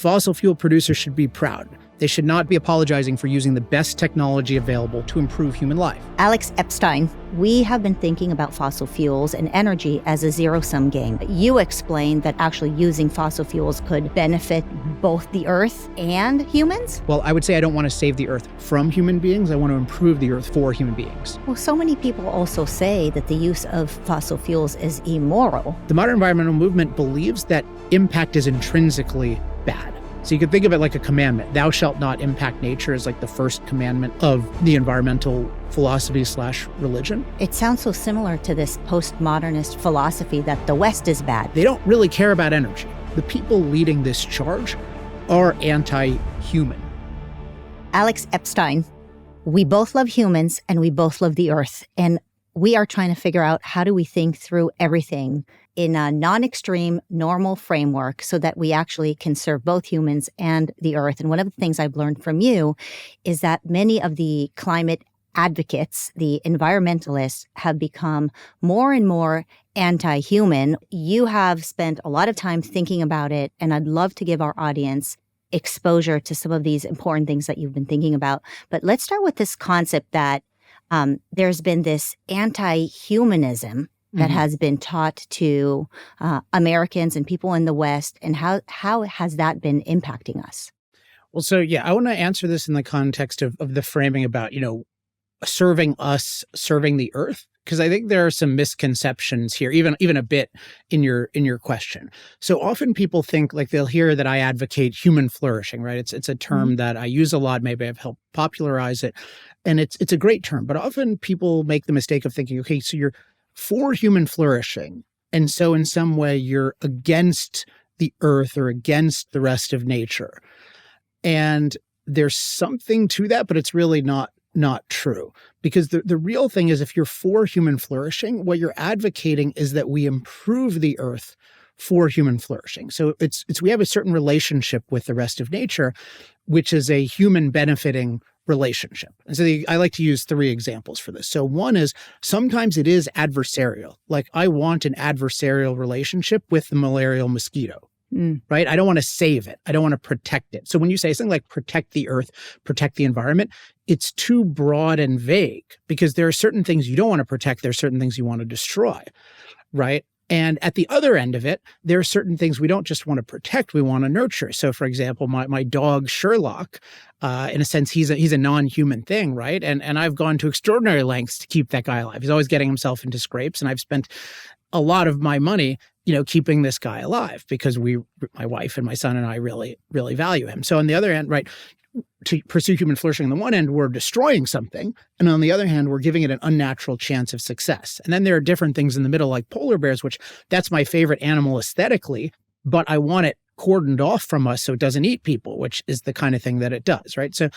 Fossil fuel producers should be proud. They should not be apologizing for using the best technology available to improve human life. Alex Epstein, we have been thinking about fossil fuels and energy as a zero-sum game. You explained that actually using fossil fuels could benefit both the Earth and humans? Well, I would say I don't want to save the Earth from human beings. I want to improve the Earth for human beings. Well, so many people also say that the use of fossil fuels is immoral. The modern environmental movement believes that impact is intrinsically bad. So you could think of it like a commandment. Thou shalt not impact nature is like the first commandment of the environmental philosophy/religion. It sounds so similar to this postmodernist philosophy that the West is bad. They don't really care about energy. The people leading this charge are anti-human. Alex Epstein, we both love humans and we both love the Earth. And we are trying to figure out how do we think through everything in a non-extreme, normal framework so that we actually can serve both humans and the Earth. And one of the things I've learned from you is that many of the climate advocates, the environmentalists, have become more and more anti-human. You have spent a lot of time thinking about it, and I'd love to give our audience exposure to some of these important things that you've been thinking about. But let's start with this concept that there's been this anti-humanism that has been taught to Americans and people in the West, and how has that been impacting us? Well, so yeah, I want to answer this in the context of the framing about, serving us, serving the Earth, because I think there are some misconceptions here, even a bit in your question. So often people think, like, they'll hear that I advocate human flourishing, right? It's a term that I use a lot. Maybe I've helped popularize it, and it's a great term. But often people make the mistake of thinking, okay, so you're for human flourishing, and so in some way you're against the Earth or against the rest of nature. And there's something to that, but it's really not true. Because the real thing is, if you're for human flourishing, what you're advocating is that we improve the Earth for human flourishing. So it's we have a certain relationship with the rest of nature, which is a human benefiting relationship. And so I like to use 3 examples for this. So one is, sometimes it is adversarial. Like, I want an adversarial relationship with the malarial mosquito. Right? I don't want to save it. I don't want to protect it. So when you say something like protect the Earth, protect the environment, it's too broad and vague, because there are certain things you don't want to protect. There are certain things you want to destroy, right? And at the other end of it, there are certain things we don't just want to protect, we want to nurture. So for example, my dog Sherlock, in a sense, he's a non-human thing, right? And I've gone to extraordinary lengths to keep that guy alive. He's always getting himself into scrapes, and I've spent a lot of my money keeping this guy alive, because my wife and my son and I really, really value him. So on the other hand, right, to pursue human flourishing, on the one hand, we're destroying something. And on the other hand, we're giving it an unnatural chance of success. And then there are different things in the middle, like polar bears, which that's my favorite animal aesthetically, but I want it cordoned off from us so it doesn't eat people, which is the kind of thing that it does, right? So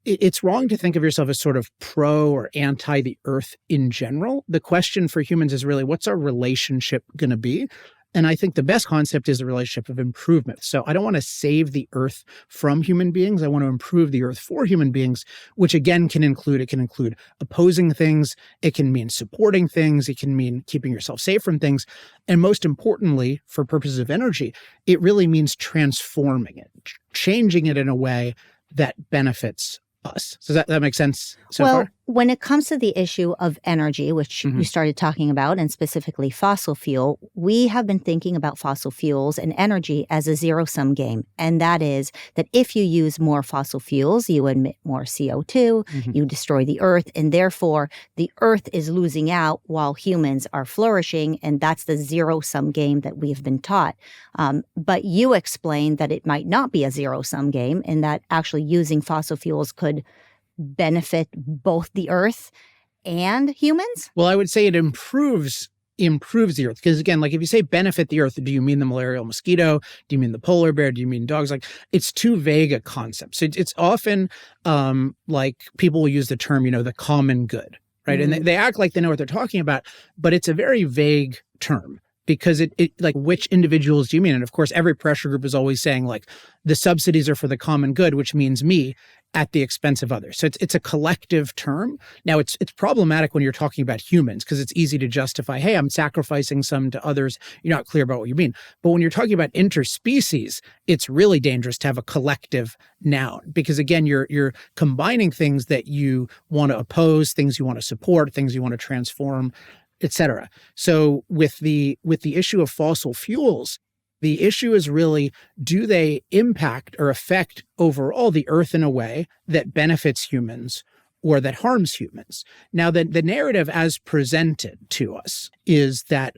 it's wrong to think of yourself as sort of pro or anti the Earth in general. The question for humans is really, what's our relationship going to be? And I think the best concept is the relationship of improvement. So I don't want to save the Earth from human beings. I want to improve the Earth for human beings, which again can include opposing things. It can mean supporting things. It can mean keeping yourself safe from things. And most importantly, for purposes of energy, it really means transforming it, changing it in a way that benefits us. Does that make sense so far? When it comes to the issue of energy, which you started talking about, and specifically fossil fuel, we have been thinking about fossil fuels and energy as a zero-sum game. And that is that if you use more fossil fuels, you emit more CO2, you destroy the Earth, and therefore the Earth is losing out while humans are flourishing. And that's the zero-sum game that we have been taught. But you explained that it might not be a zero-sum game, and that actually using fossil fuels could benefit both the Earth and humans? Well, I would say it improves the Earth. Because again, like, if you say benefit the Earth, do you mean the malarial mosquito? Do you mean the polar bear? Do you mean dogs? Like, it's too vague a concept. So it's often like people will use the term, the common good, right? And they act like they know what they're talking about, but it's a very vague term. because it like, which individuals do you mean? And of course, every pressure group is always saying like the subsidies are for the common good, which means me at the expense of others. So it's a collective term. Now it's problematic when you're talking about humans because it's easy to justify, hey, I'm sacrificing some to others. You're not clear about what you mean. But when you're talking about interspecies, it's really dangerous to have a collective noun because again, you're combining things that you want to oppose, things you want to support, things you want to transform, et cetera. So with the issue of fossil fuels, the issue is really, do they impact or affect overall the earth in a way that benefits humans or that harms humans? Now, the narrative as presented to us is that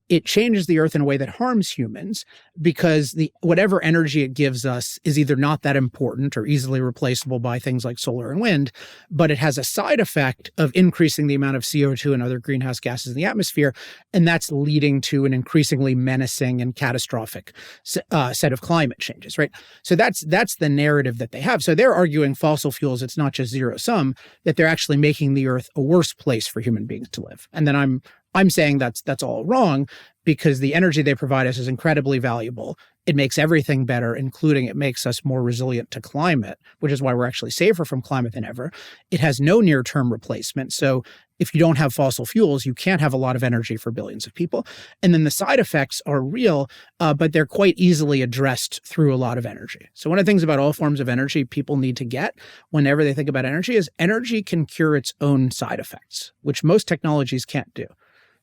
it changes the earth in a way that harms humans because whatever energy it gives us is either not that important or easily replaceable by things like solar and wind, but it has a side effect of increasing the amount of CO2 and other greenhouse gases in the atmosphere, and that's leading to an increasingly menacing and catastrophic set of climate changes, right? So that's the narrative that they have. So they're arguing fossil fuels, it's not just zero sum, that they're actually making the earth a worse place for human beings to live. And then I'm saying that's all wrong because the energy they provide us is incredibly valuable. It makes everything better, including it makes us more resilient to climate, which is why we're actually safer from climate than ever. It has no near-term replacement. So if you don't have fossil fuels, you can't have a lot of energy for billions of people. And then the side effects are real, but they're quite easily addressed through a lot of energy. So one of the things about all forms of energy people need to get whenever they think about energy is energy can cure its own side effects, which most technologies can't do.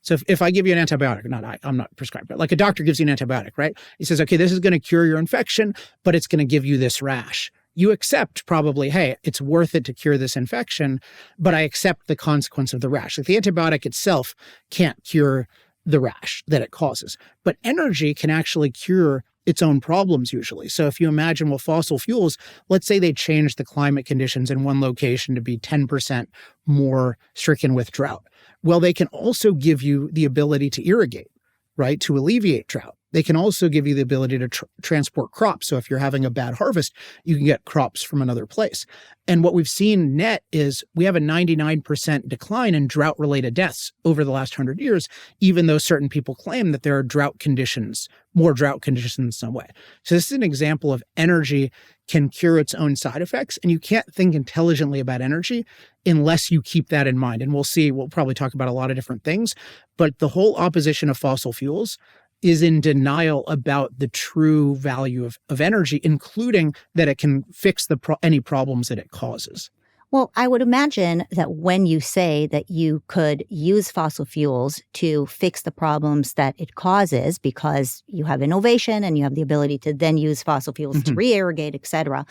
So if I give you an antibiotic, I'm not prescribed, but like a doctor gives you an antibiotic, right? He says, okay, this is going to cure your infection, but it's going to give you this rash. You accept probably, hey, it's worth it to cure this infection, but I accept the consequence of the rash. Like the antibiotic itself can't cure the rash that it causes, but energy can actually cure its own problems usually. So if you imagine, well, fossil fuels, let's say they change the climate conditions in one location to be 10% more stricken with drought. Well, they can also give you the ability to irrigate, right, to alleviate drought. They can also give you the ability to transport crops. So if you're having a bad harvest, you can get crops from another place. And what we've seen net is we have a 99% decline in drought-related deaths over the last 100 years, even though certain people claim that there are drought conditions, more drought conditions in some way. So this is an example of energy can cure its own side effects, and you can't think intelligently about energy unless you keep that in mind. And we'll probably talk about a lot of different things, but the whole opposition of fossil fuels is in denial about the true value of energy, including that it can fix any problems that it causes. Well, I would imagine that when you say that you could use fossil fuels to fix the problems that it causes because you have innovation and you have the ability to then use fossil fuels to re-irrigate, et cetera,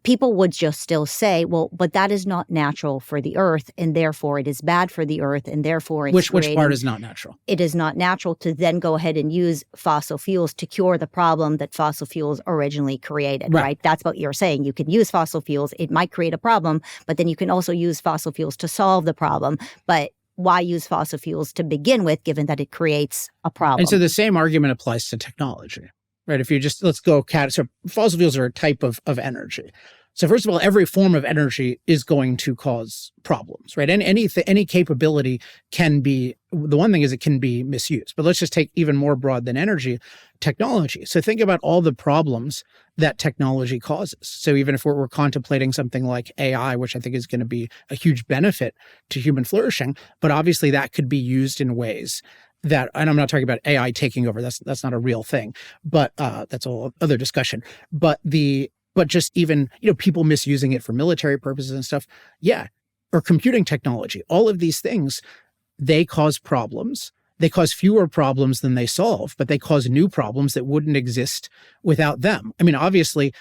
people would just still say, well, but that is not natural for the earth, and therefore it is bad for the earth, and therefore it's Which part is not natural? It is not natural to then go ahead and use fossil fuels to cure the problem that fossil fuels originally created, right? That's what you're saying. You can use fossil fuels. It might create a problem, but then you can also use fossil fuels to solve the problem. But why use fossil fuels to begin with, given that it creates a problem? And so the same argument applies to technology. Right. If you just, let's go, so fossil fuels are a type of energy. So first of all, every form of energy is going to cause problems, right? And any capability can be, the one thing is it can be misused, but let's just take even more broad than energy, technology. So think about all the problems that technology causes. So even if we're contemplating something like AI, which I think is going to be a huge benefit to human flourishing, but obviously that could be used in ways that, and I'm not talking about AI taking over, that's not a real thing, but that's a whole other discussion. But just even, people misusing it for military purposes and stuff. Yeah. Or computing technology, all of these things, they cause problems. They cause fewer problems than they solve, but they cause new problems that wouldn't exist without them. I mean, obviously,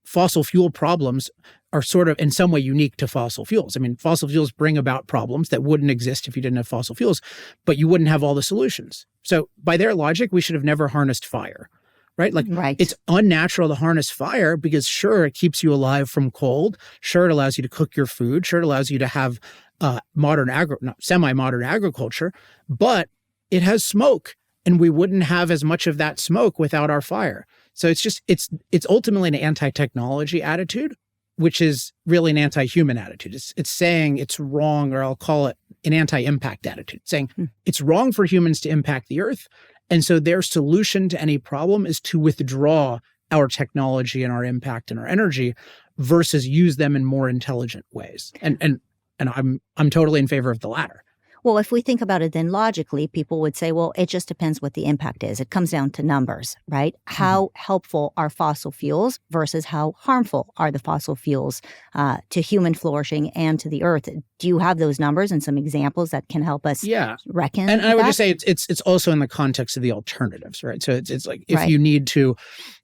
fossil fuel problems are sort of in some way unique to fossil fuels. I mean, fossil fuels bring about problems that wouldn't exist if you didn't have fossil fuels, but you wouldn't have all the solutions. So by their logic, we should have never harnessed fire, right? It's unnatural to harness fire because sure, it keeps you alive from cold. Sure, it allows you to cook your food. Sure, it allows you to have semi-modern agriculture, but it has smoke, and we wouldn't have as much of that smoke without our fire. So it's ultimately an anti-technology attitude, which is really an anti-human attitude. It's saying it's wrong, or I'll call it an anti-impact attitude, saying it's wrong for humans to impact the earth, And so their solution to any problem is to withdraw our technology and our impact and our energy versus use them in more intelligent ways. And I'm totally in favor of the latter. Well, if we think about it then logically, people would say, well, it just depends what the impact is. It comes down to numbers, right? How helpful are fossil fuels versus how harmful are the fossil fuels to human flourishing and to the earth? Do you have those numbers and some examples that can help us reckon? And I would just say it's also in the context of the alternatives, right? So it's like if you need to,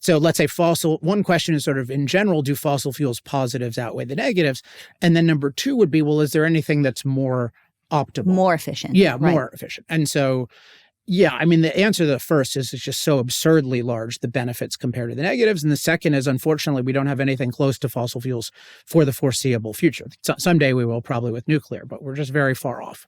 so let's say one question is sort of in general, do fossil fuels positives outweigh the negatives? And then number two would be, well, is there anything that's more optimal, more efficient? Yeah, more efficient. And so, I mean, the answer to the first is it's just so absurdly large, the benefits compared to the negatives. And the second is, unfortunately, we don't have anything close to fossil fuels for the foreseeable future. So someday we will, probably with nuclear, but we're just very far off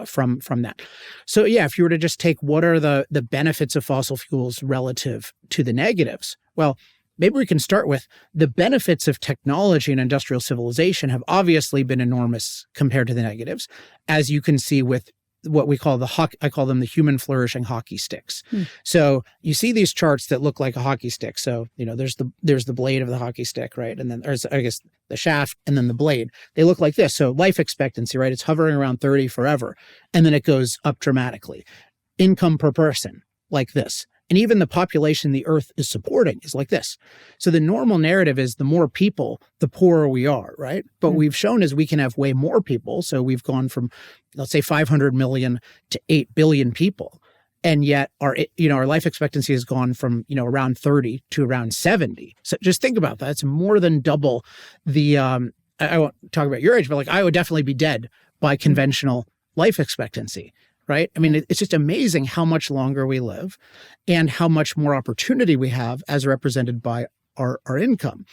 from that. So if you were to just take what are the benefits of fossil fuels relative to the negatives, well, maybe we can start with the benefits of technology and industrial civilization have obviously been enormous compared to the negatives, as you can see with what we call I call them the human flourishing hockey sticks. So you see these charts that look like a hockey stick. So, there's the blade of the hockey stick, right? And then there's, I guess, the shaft and then the blade. They look like this. So life expectancy, right? It's hovering around 30 forever. And then it goes up dramatically. Income per person, like this. And even the population the Earth is supporting is like this. So the normal narrative is the more people, the poorer we are, right? But we've shown is we can have way more people. So we've gone from, let's say, 500 million to 8 billion people. And yet our life expectancy has gone from, around 30 to around 70. So just think about that. It's more than double the, I won't talk about your age, but like I would definitely be dead by conventional life expectancy. Right? I mean, it's just amazing how much longer we live and how much more opportunity we have as represented by our income.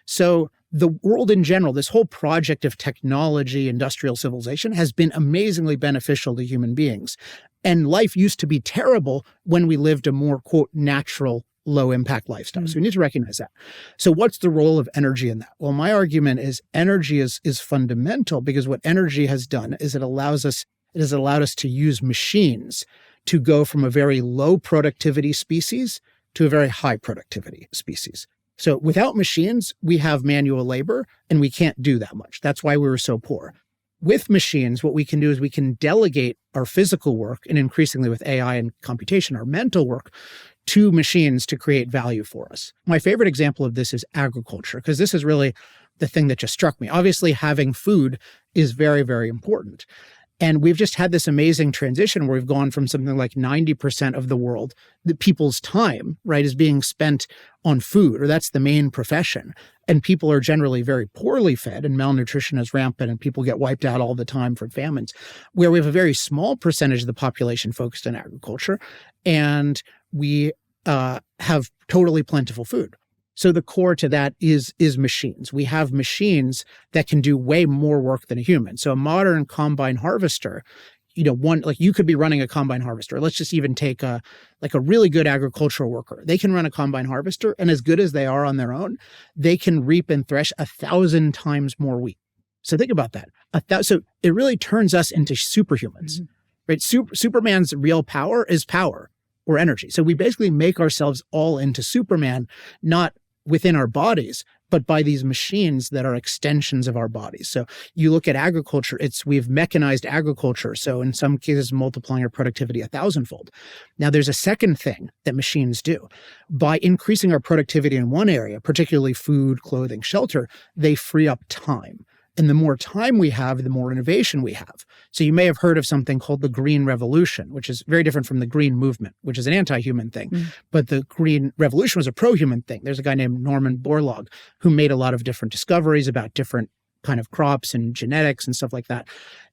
So the world in general, this whole project of technology, industrial civilization has been amazingly beneficial to human beings. And life used to be terrible when we lived a more, quote, natural, low impact lifestyle. So we need to recognize that. So what's the role of energy in that? Well, my argument is energy is fundamental because what energy has done is it has allowed us to use machines to go from a very low productivity species to a very high productivity species. So without machines, we have manual labor and we can't do that much. That's why we were so poor. With machines, what we can do is we can delegate our physical work and increasingly with AI and computation, our mental work to machines to create value for us. My favorite example of this is agriculture, because this is really the thing that just struck me. Obviously, having food is very, very important. And we've just had this amazing transition where we've gone from something like 90% of the world, the people's time, right, is being spent on food, or that's the main profession. And people are generally very poorly fed and malnutrition is rampant and people get wiped out all the time from famines, where we have a very small percentage of the population focused on agriculture and we have totally plentiful food. So the core to that is machines. We have machines that can do way more work than a human. So a modern combine harvester, you could be running a combine harvester. Let's just even take a really good agricultural worker. They can run a combine harvester, and as good as they are on their own, they can reap and thresh 1,000 times more wheat. So think about that. So it really turns us into superhumans, right? Superman's real power is power or energy. So we basically make ourselves all into Superman, not within our bodies, but by these machines that are extensions of our bodies. So you look at agriculture, we've mechanized agriculture. So in some cases, multiplying our productivity 1,000-fold. Now there's a second thing that machines do. By increasing our productivity in one area, particularly food, clothing, shelter, they free up time. And the more time we have, the more innovation we have. So you may have heard of something called the Green Revolution, which is very different from the Green Movement, which is an anti-human thing. But the Green Revolution was a pro-human thing. There's a guy named Norman Borlaug who made a lot of different discoveries about different kind of crops and genetics and stuff like that.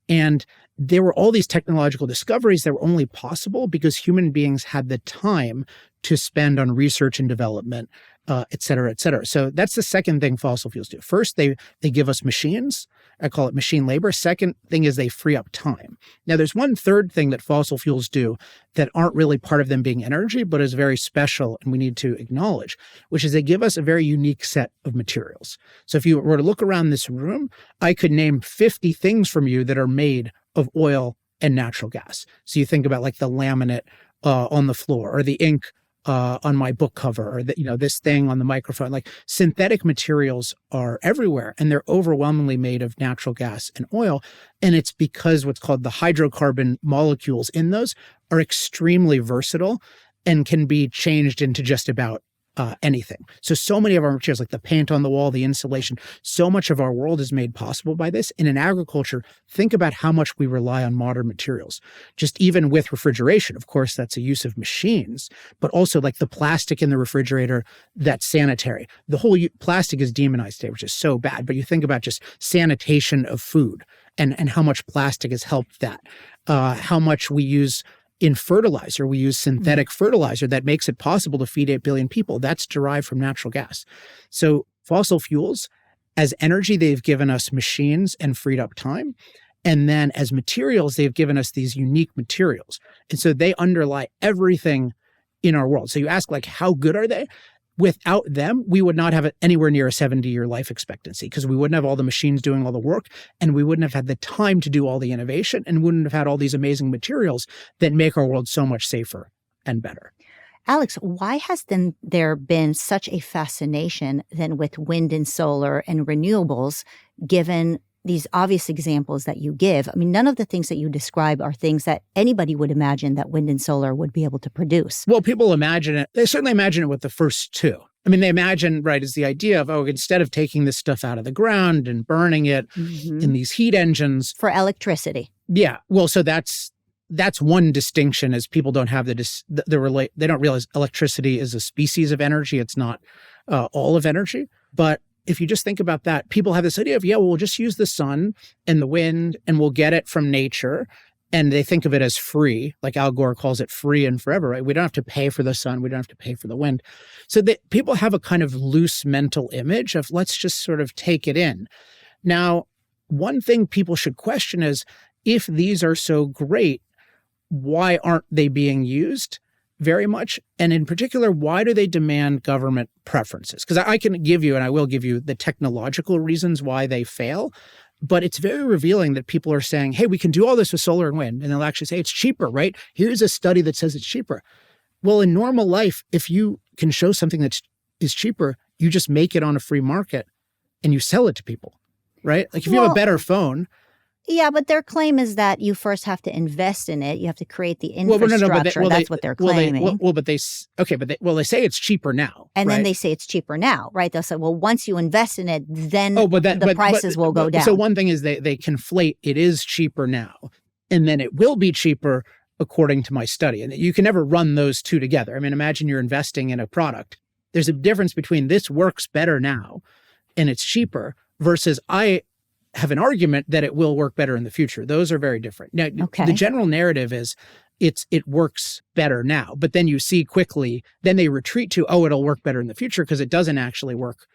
And there were all these technological discoveries that were only possible because human beings had the time to spend on research and development, et cetera, et cetera. So that's the second thing fossil fuels do. First, they give us machines. I call it machine labor. Second thing is they free up time. Now, there's one third thing that fossil fuels do that aren't really part of them being energy, but is very special and we need to acknowledge, which is they give us a very unique set of materials. So if you were to look around this room, I could name 50 things from you that are made of oil and natural gas. So you think about like the laminate on the floor, or the ink on my book cover, or this thing on the microphone. Like, synthetic materials are everywhere, and they're overwhelmingly made of natural gas and oil. And it's because what's called the hydrocarbon molecules in those are extremely versatile and can be changed into just about anything. So many of our materials, like the paint on the wall, the insulation, so much of our world is made possible by this. And in agriculture, think about how much we rely on modern materials. Just even with refrigeration, of course, that's a use of machines, but also like the plastic in the refrigerator, that's sanitary. The whole plastic is demonized today, which is so bad. But you think about just sanitation of food and how much plastic has helped that, how much we use in fertilizer. We use synthetic fertilizer that makes it possible to feed 8 billion people. That's derived from natural gas. So fossil fuels, as energy, they've given us machines and freed up time. And then as materials, they've given us these unique materials. And so they underlie everything in our world. So you ask, like, how good are they? Without them, we would not have anywhere near a 70-year life expectancy, because we wouldn't have all the machines doing all the work, and we wouldn't have had the time to do all the innovation, and wouldn't have had all these amazing materials that make our world so much safer and better. Alex, why has then there been such a fascination then with wind and solar and renewables, given these obvious examples that you give? I mean, none of the things that you describe are things that anybody would imagine that wind and solar would be able to produce. Well, people imagine it. They certainly imagine it with the first two. I mean, they imagine, right, is the idea of, instead of taking this stuff out of the ground and burning it in these heat engines. For electricity. Yeah. Well, so that's one distinction, is people don't have they don't realize electricity is a species of energy. It's not all of energy. But if you just think about that, people have this idea of, we'll just use the sun and the wind and we'll get it from nature. And they think of it as free, like Al Gore calls it free and forever, right? We don't have to pay for the sun. We don't have to pay for the wind. So that people have a kind of loose mental image of, let's just sort of take it in. Now, one thing people should question is, if these are so great, why aren't they being used very much? And in particular, why do they demand government preferences? Because I can give you, and I will give you, the technological reasons why they fail. But it's very revealing that people are saying, hey, we can do all this with solar and wind. And they'll actually say it's cheaper, right? Here's a study that says it's cheaper. Well, in normal life, if you can show something that is cheaper, you just make it on a free market and you sell it to people, right? Like if you have a better phone. Yeah, but their claim is that you first have to invest in it. You have to create the infrastructure. That's what they're claiming. They say it's cheaper now. And then they say it's cheaper now, right? They'll say, well, once you invest in it, then the prices will go down. So one thing is they conflate it is cheaper now, and then it will be cheaper according to my study. And you can never run those two together. I mean, imagine you're investing in a product. There's a difference between this works better now and it's cheaper versus I have an argument that it will work better in the future. Those are very different. Now, the general narrative is it works better now, but then you see quickly, then they retreat to, it'll work better in the future because it doesn't actually work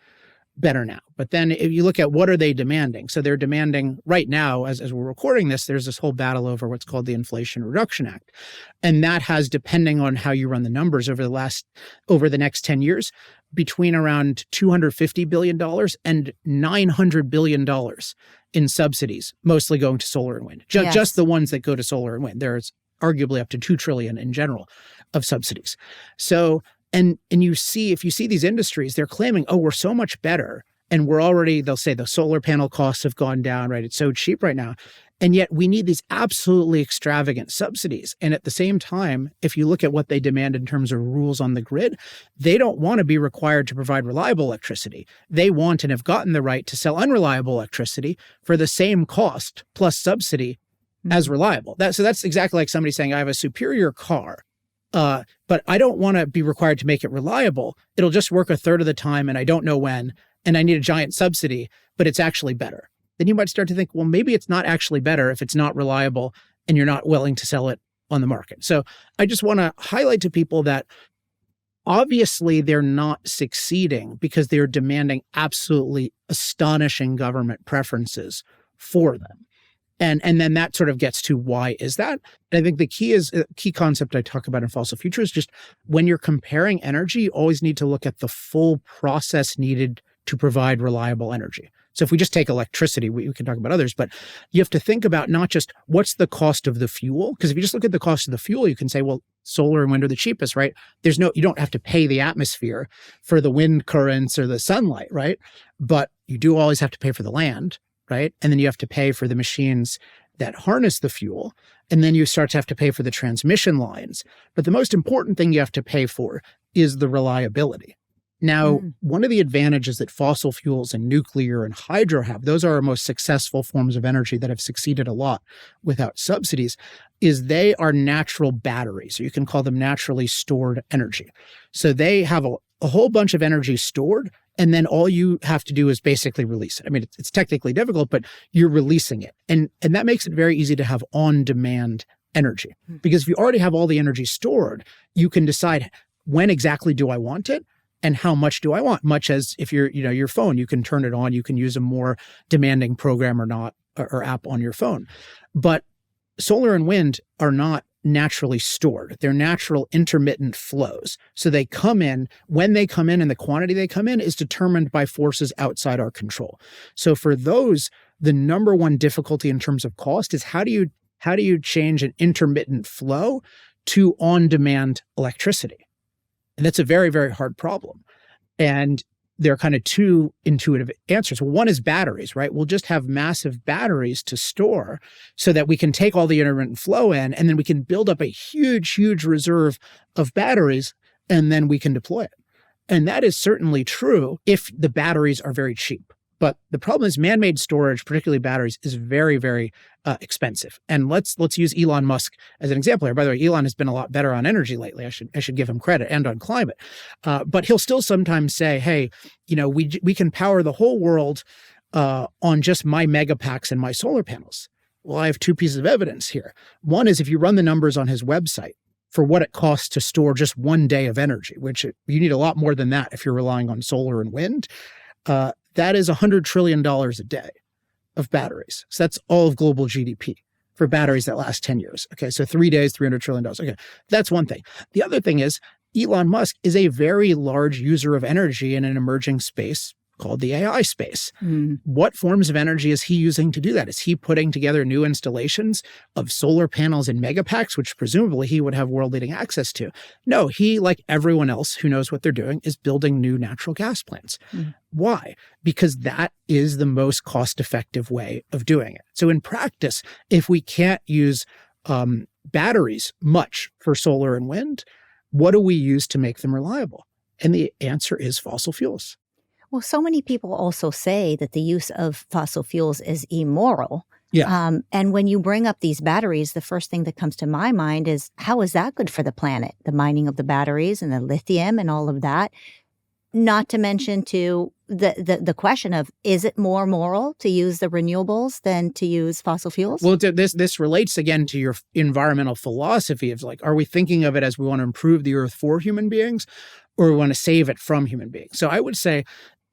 better now. But then if you look at what are they demanding? So they're demanding right now, as we're recording this, there's this whole battle over what's called the Inflation Reduction Act. And that has, depending on how you run the numbers over the next 10 years, between around $250 billion and $900 billion in subsidies, mostly going to solar and wind. Just the ones that go to solar and wind. There's arguably up to $2 trillion in general of subsidies. So, and you see, if you see these industries, they're claiming, we're so much better. And they'll say the solar panel costs have gone down, right? It's so cheap right now. And yet we need these absolutely extravagant subsidies. And at the same time, if you look at what they demand in terms of rules on the grid, they don't want to be required to provide reliable electricity. They want and have gotten the right to sell unreliable electricity for the same cost plus subsidy as reliable. So that's exactly like somebody saying, I have a superior car, but I don't want to be required to make it reliable. It'll just work a third of the time and I don't know when, and I need a giant subsidy, but it's actually better. Then you might start to think, well, maybe it's not actually better if it's not reliable and you're not willing to sell it on the market. So I just want to highlight to people that obviously they're not succeeding because they're demanding absolutely astonishing government preferences for them. And then that sort of gets to why is that? And I think the key concept I talk about in Fossil Future is just when you're comparing energy, you always need to look at the full process needed to provide reliable energy. So if we just take electricity, we can talk about others, but you have to think about not just what's the cost of the fuel, because if you just look at the cost of the fuel, you can say, well, solar and wind are the cheapest, right? You don't have to pay the atmosphere for the wind currents or the sunlight, right? But you do always have to pay for the land, right? And then you have to pay for the machines that harness the fuel. And then you start to have to pay for the transmission lines. But the most important thing you have to pay for is the reliability. Now, one of the advantages that fossil fuels and nuclear and hydro have, those are our most successful forms of energy that have succeeded a lot without subsidies, is they are natural batteries, or you can call them naturally stored energy. So they have a whole bunch of energy stored, and then all you have to do is basically release it. I mean, it's technically difficult, but you're releasing it. And that makes it very easy to have on-demand energy. Because if you already have all the energy stored, you can decide when exactly do I want it, and how much do I want? Much as if your phone, you can turn it on, you can use a more demanding program or app on your phone. But solar and wind are not naturally stored. They're natural intermittent flows. So they come in, when they come in and the quantity they come in is determined by forces outside our control. So for those, the number one difficulty in terms of cost is how do you change an intermittent flow to on-demand electricity? And that's a very, very hard problem. And there are kind of two intuitive answers. One is batteries, right? We'll just have massive batteries to store so that we can take all the intermittent flow in, and then we can build up a huge, huge reserve of batteries, and then we can deploy it. And that is certainly true if the batteries are very cheap. But the problem is man-made storage, particularly batteries, is very, very expensive. And let's use Elon Musk as an example here. By the way, Elon has been a lot better on energy lately. I should give him credit, and on climate. But he'll still sometimes say, "Hey, we can power the whole world on just my megapacks and my solar panels." Well, I have two pieces of evidence here. One is if you run the numbers on his website for what it costs to store just 1 day of energy, which you need a lot more than that if you're relying on solar and wind. That is $100 trillion a day of batteries. So that's all of global GDP for batteries that last 10 years. Okay, so 3 days, $300 trillion. Okay, that's one thing. The other thing is Elon Musk is a very large user of energy in an emerging space called the AI space. What forms of energy is he using to do that? Is he putting together new installations of solar panels and megapacks, which presumably he would have world-leading access to? No, he, like everyone else who knows what they're doing, is building new natural gas plants. Why? Because that is the most cost-effective way of doing it. So in practice, if we can't use batteries much for solar and wind, what do we use to make them reliable? And the answer is fossil fuels. Well, so many people also say that the use of fossil fuels is immoral. Yeah. And when you bring up these batteries, the first thing that comes to my mind is, how is that good for the planet? The mining of the batteries and the lithium and all of that. Not to mention to the question of, is it more moral to use the renewables than to use fossil fuels? Well, this relates again to your environmental philosophy of like, are we thinking of it as we want to improve the earth for human beings, or we want to save it from human beings? So I would say,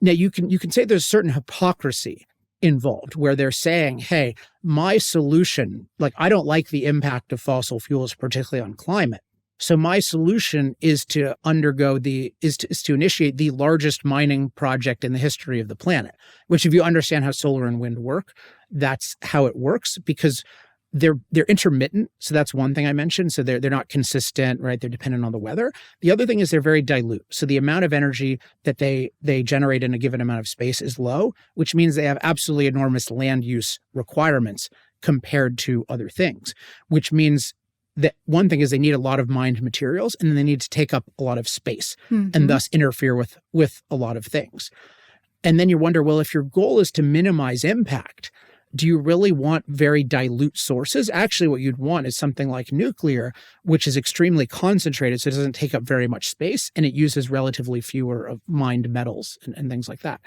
now you can say there's certain hypocrisy involved where they're saying, hey, my solution, like I don't like the impact of fossil fuels, particularly on climate. So my solution is to initiate the largest mining project in the history of the planet, which if you understand how solar and wind work, that's how it works, because they're intermittent. So that's one thing I mentioned. So they're not consistent, right? They're dependent on the weather. The other thing is they're very dilute. So the amount of energy that they generate in a given amount of space is low, which means they have absolutely enormous land use requirements compared to other things, which means that one thing is they need a lot of mined materials, and then they need to take up a lot of space and thus interfere with a lot of things. And then you wonder, well, if your goal is to minimize impact, do you really want very dilute sources? Actually, what you'd want is something like nuclear, which is extremely concentrated, so it doesn't take up very much space, and it uses relatively fewer of mined metals and things like that.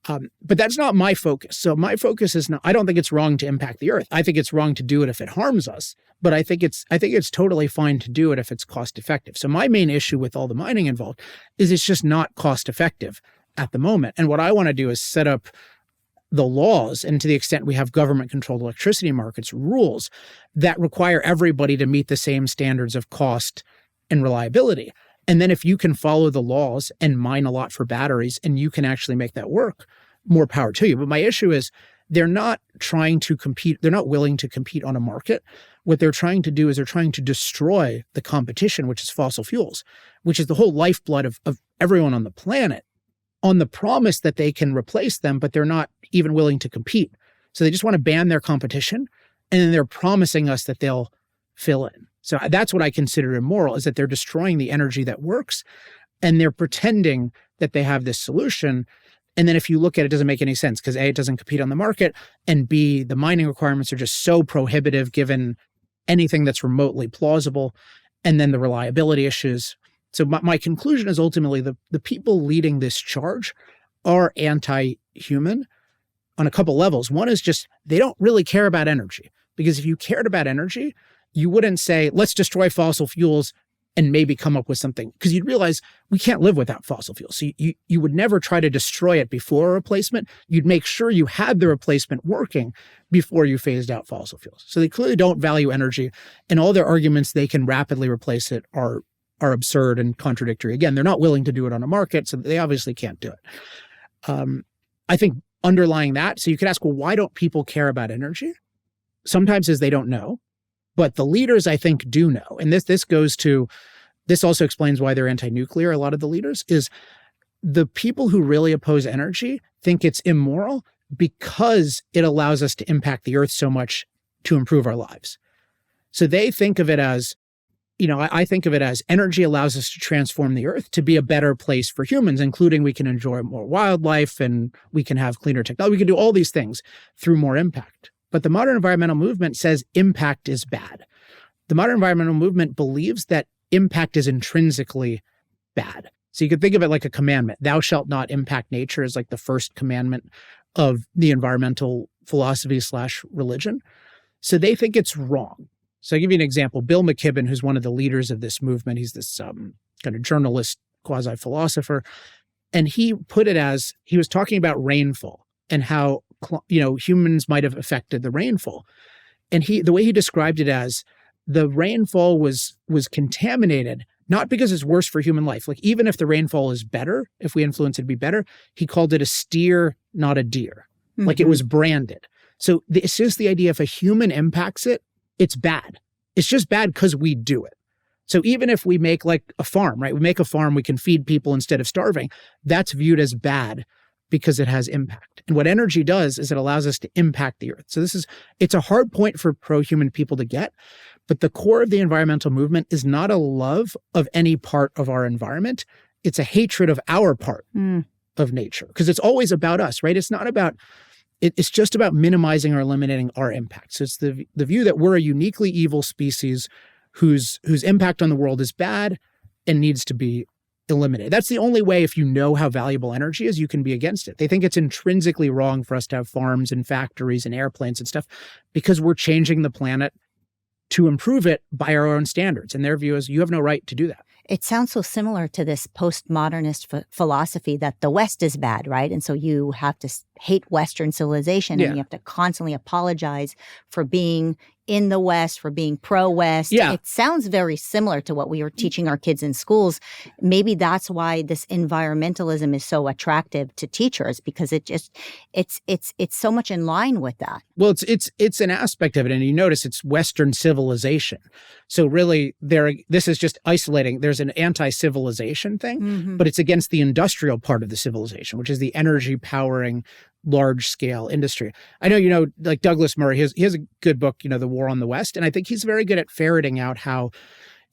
But that's not my focus. So my focus is not, I don't think it's wrong to impact the earth. I think it's wrong to do it if it harms us, but I think it's totally fine to do it if it's cost effective. So my main issue with all the mining involved is it's just not cost effective at the moment. And what I want to do is set up the laws, and to the extent we have government-controlled electricity markets, rules that require everybody to meet the same standards of cost and reliability. And then if you can follow the laws and mine a lot for batteries and you can actually make that work, more power to you. But my issue is they're not trying to compete. They're not willing to compete on a market. What they're trying to do is they're trying to destroy the competition, which is fossil fuels, which is the whole lifeblood of everyone on the planet, on the promise that they can replace them, but they're not even willing to compete. So they just want to ban their competition, and then they're promising us that they'll fill in. So that's what I consider immoral, is that they're destroying the energy that works, and they're pretending that they have this solution. And then if you look at it, it doesn't make any sense because A, it doesn't compete on the market, and B, the mining requirements are just so prohibitive given anything that's remotely plausible, and then the reliability issues. So my conclusion is ultimately the people leading this charge are anti-human on a couple levels. One is just they don't really care about energy, because if you cared about energy, you wouldn't say, let's destroy fossil fuels and maybe come up with something, because you'd realize we can't live without fossil fuels. So you would never try to destroy it before a replacement. You'd make sure you had the replacement working before you phased out fossil fuels. So they clearly don't value energy, and all their arguments they can rapidly replace it are absurd and contradictory. Again, they're not willing to do it on a market, so they obviously can't do it. I think underlying that, so you could ask, well, why don't people care about energy? Sometimes is they don't know, but the leaders, I think, do know. And this also explains why they're anti-nuclear, a lot of the leaders, is the people who really oppose energy think it's immoral because it allows us to impact the earth so much to improve our lives. So they think of it as, I think of it as energy allows us to transform the earth to be a better place for humans, including we can enjoy more wildlife and we can have cleaner technology. We can do all these things through more impact. But the modern environmental movement says impact is bad. The modern environmental movement believes that impact is intrinsically bad. So you could think of it like a commandment. Thou shalt not impact nature is like the first commandment of the environmental philosophy / religion. So they think it's wrong. So I'll give you an example. Bill McKibben, who's one of the leaders of this movement, he's this kind of journalist, quasi-philosopher, and he put it as, he was talking about rainfall and how, humans might have affected the rainfall. And the way he described it as, the rainfall was contaminated, not because it's worse for human life. Like even if the rainfall is better, if we influence it to be better, he called it a steer, not a deer. Mm-hmm. Like it was branded. So it's just the idea if a human impacts it, it's bad. It's just bad because we do it. So even if we make like a farm, right? We make a farm, we can feed people instead of starving. That's viewed as bad because it has impact. And what energy does is it allows us to impact the earth. So it's a hard point for pro-human people to get, but the core of the environmental movement is not a love of any part of our environment. It's a hatred of our part of nature, because it's always about us, right? It's not about, it's just about minimizing or eliminating our impact. So it's the view that we're a uniquely evil species whose impact on the world is bad and needs to be eliminated. That's the only way, if you know how valuable energy is, you can be against it. They think it's intrinsically wrong for us to have farms and factories and airplanes and stuff because we're changing the planet to improve it by our own standards. And their view is you have no right to do that. It sounds so similar to this postmodernist philosophy that the West is bad, right? And so you have to hate Western civilization and you have to constantly apologize for being in the West, for being pro-West. Yeah. It sounds very similar to what we were teaching our kids in schools. Maybe that's why this environmentalism is so attractive to teachers, because it's so much in line with that. Well, it's an aspect of it, and you notice it's Western civilization. So really, this is just isolating. There's an anti-civilization thing, but it's against the industrial part of the civilization, which is the energy powering large-scale industry. I know, like Douglas Murray, he has a good book, The War on the West, and I think he's very good at ferreting out how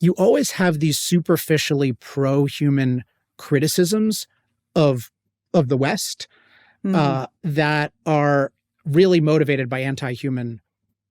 you always have these superficially pro-human criticisms of the West that are really motivated by anti-human